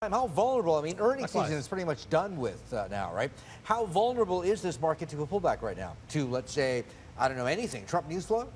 How vulnerable, I mean, earnings Likewise. season is pretty much done with now, right? How vulnerable is this market to a pullback right now? To, let's say, I don't know, anything, Trump news flow?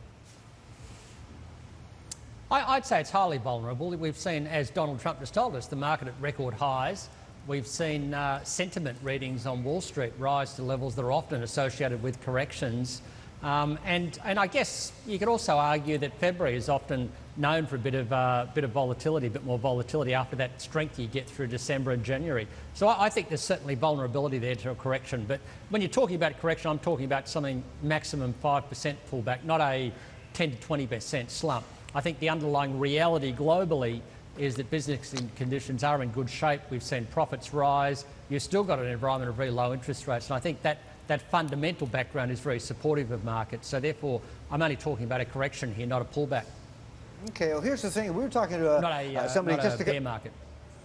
I'd say it's highly vulnerable. We've seen, as Donald Trump just told us, the market at record highs. We've seen sentiment readings on Wall Street rise to levels that are often associated with corrections. And I guess you could also argue that February is often known for a bit of volatility, a bit more volatility after that strength you get through December and January. So I think there's certainly vulnerability there to a correction. But when you're talking about correction, I'm talking about something maximum 5% pullback, not a 10 to 20% slump. I think the underlying reality globally is that business conditions are in good shape. We've seen profits rise. You've still got an environment of very low interest rates. And I think that fundamental background is very supportive of markets. So therefore, I'm only talking about a correction here, not a pullback. Okay, well, here's the thing. We were talking to somebody not just a bear market.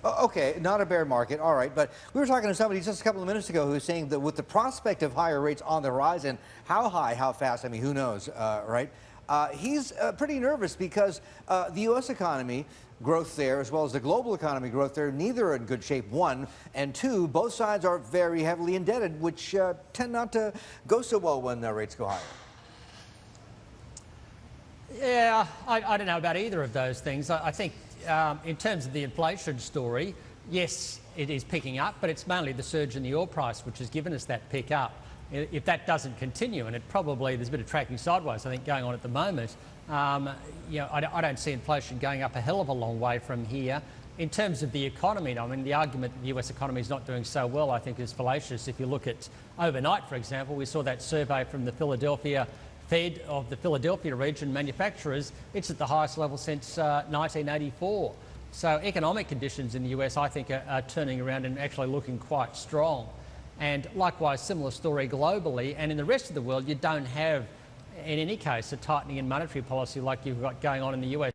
Okay, not a bear market, all right. But we were talking to somebody just a couple of minutes ago who was saying that with the prospect of higher rates on the horizon, how high, how fast, I mean, who knows, right? He's pretty nervous because the U.S. economy growth there, as well as the global economy growth there, neither are in good shape, one. And two, both sides are very heavily indebted, which tend not to go so well when rates go higher. Yeah, I don't know about either of those things. I think in terms of the inflation story, yes, it is picking up, but it's mainly the surge in the oil price which has given us that pick up. If that doesn't continue, and there's a bit of tracking sideways, I think, going on at the moment, I don't see inflation going up a hell of a long way from here. In terms of the economy, I mean, the argument that the US economy is not doing so well, I think, is fallacious. If you look at overnight, for example, we saw that survey from the Philadelphia Fed of the Philadelphia region manufacturers. It's at the highest level since 1984. So economic conditions in the US, I think, are turning around and actually looking quite strong. And likewise, similar story globally. And in the rest of the world, you don't have, in any case, a tightening in monetary policy like you've got going on in the US.